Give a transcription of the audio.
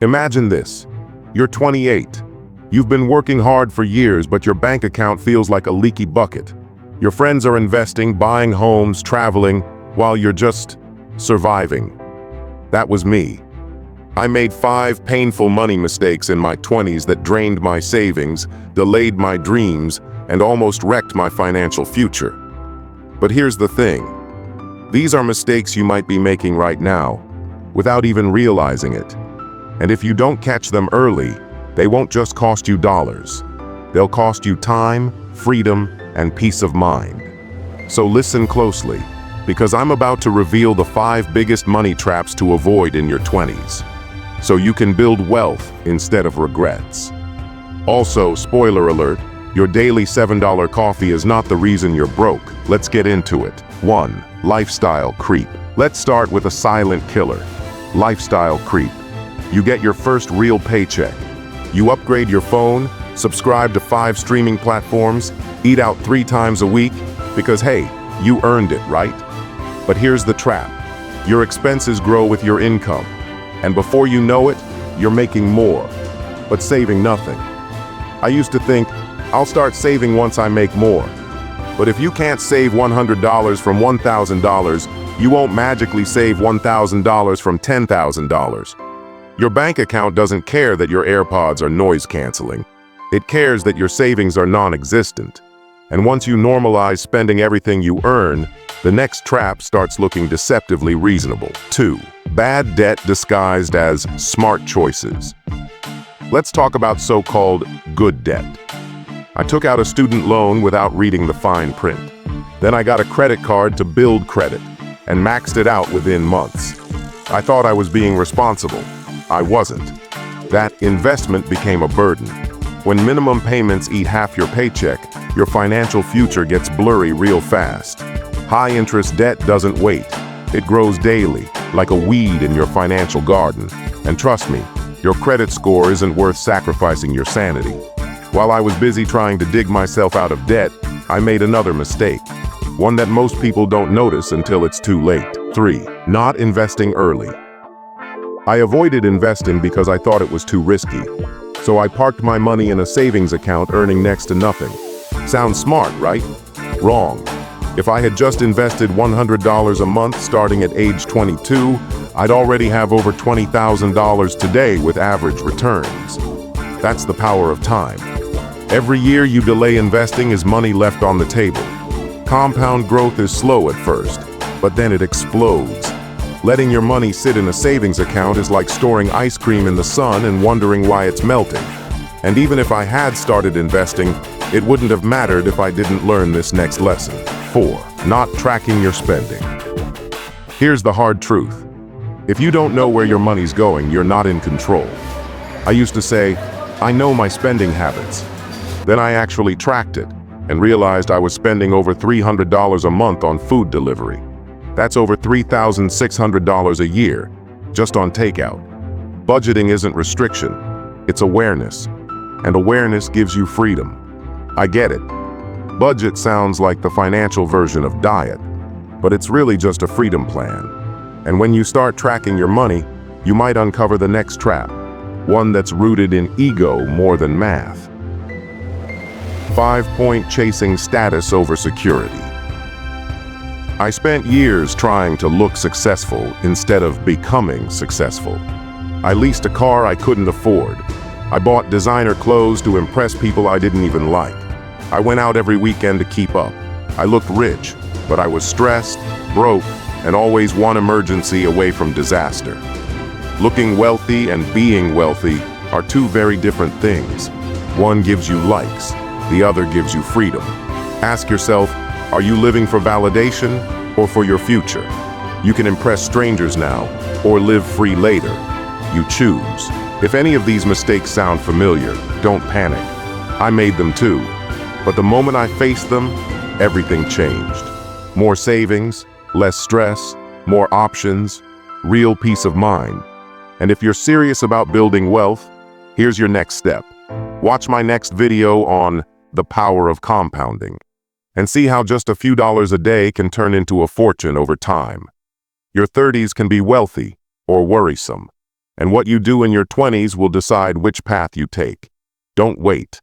Imagine this. You're 28. You've been working hard for years, but your bank account feels like a leaky bucket. Your friends are investing, buying homes, traveling, while you're just surviving. That was me. I made 5 painful money mistakes in my 20s that drained my savings, delayed my dreams, and almost wrecked my financial future. But here's the thing. These are mistakes you might be making right now, without even realizing it. And if you don't catch them early, they won't just cost you dollars. They'll cost you time, freedom, and peace of mind. So listen closely, because I'm about to reveal the 5 biggest money traps to avoid in your 20s, so you can build wealth instead of regrets. Also, spoiler alert, your daily $7 coffee is not the reason you're broke. Let's get into it. 1. Lifestyle creep. Let's start with a silent killer. Lifestyle creep. You get your first real paycheck. You upgrade your phone, subscribe to 5 streaming platforms, eat out 3 times a week, because hey, you earned it, right? But here's the trap. Your expenses grow with your income, and before you know it, you're making more, but saving nothing. I used to think, I'll start saving once I make more. But if you can't save $100 from $1,000, you won't magically save $1,000 from $10,000. Your bank account doesn't care that your AirPods are noise canceling. It cares that your savings are non-existent. And once you normalize spending everything you earn, the next trap starts looking deceptively reasonable. 2. Bad debt disguised as smart choices. Let's talk about so-called good debt. I took out a student loan without reading the fine print. Then I got a credit card to build credit and maxed it out within months. I thought I was being responsible. I wasn't. That investment became a burden. When minimum payments eat half your paycheck, your financial future gets blurry real fast. High-interest debt doesn't wait. It grows daily, like a weed in your financial garden. And trust me, your credit score isn't worth sacrificing your sanity. While I was busy trying to dig myself out of debt, I made another mistake. One that most people don't notice until it's too late. 3. Not investing early. I avoided investing because I thought it was too risky. So I parked my money in a savings account earning next to nothing. Sounds smart, right? Wrong. If I had just invested $100 a month starting at age 22, I'd already have over $20,000 today with average returns. That's the power of time. Every year you delay investing is money left on the table. Compound growth is slow at first, but then it explodes. Letting your money sit in a savings account is like storing ice cream in the sun and wondering why it's melting. And even if I had started investing, it wouldn't have mattered if I didn't learn this next lesson. 4. Not tracking your spending. Here's the hard truth. If you don't know where your money's going, you're not in control. I used to say, I know my spending habits. Then I actually tracked it and realized I was spending over $300 a month on food delivery. That's over $3,600 a year, just on takeout. Budgeting isn't restriction, it's awareness. And awareness gives you freedom. I get it. Budget sounds like the financial version of diet, but it's really just a freedom plan. And when you start tracking your money, you might uncover the next trap, one that's rooted in ego more than math. 5-point chasing status over security. I spent years trying to look successful instead of becoming successful. I leased a car I couldn't afford. I bought designer clothes to impress people I didn't even like. I went out every weekend to keep up. I looked rich, but I was stressed, broke, and always one emergency away from disaster. Looking wealthy and being wealthy are 2 very different things. One gives you likes, the other gives you freedom. Ask yourself, are you living for validation or for your future? You can impress strangers now or live free later. You choose. If any of these mistakes sound familiar, don't panic. I made them too. But the moment I faced them, everything changed. More savings, less stress, more options, real peace of mind. And if you're serious about building wealth, here's your next step. Watch my next video on the power of compounding, and see how just a few dollars a day can turn into a fortune over time. Your 30s can be wealthy or worrisome. And what you do in your 20s will decide which path you take. Don't wait.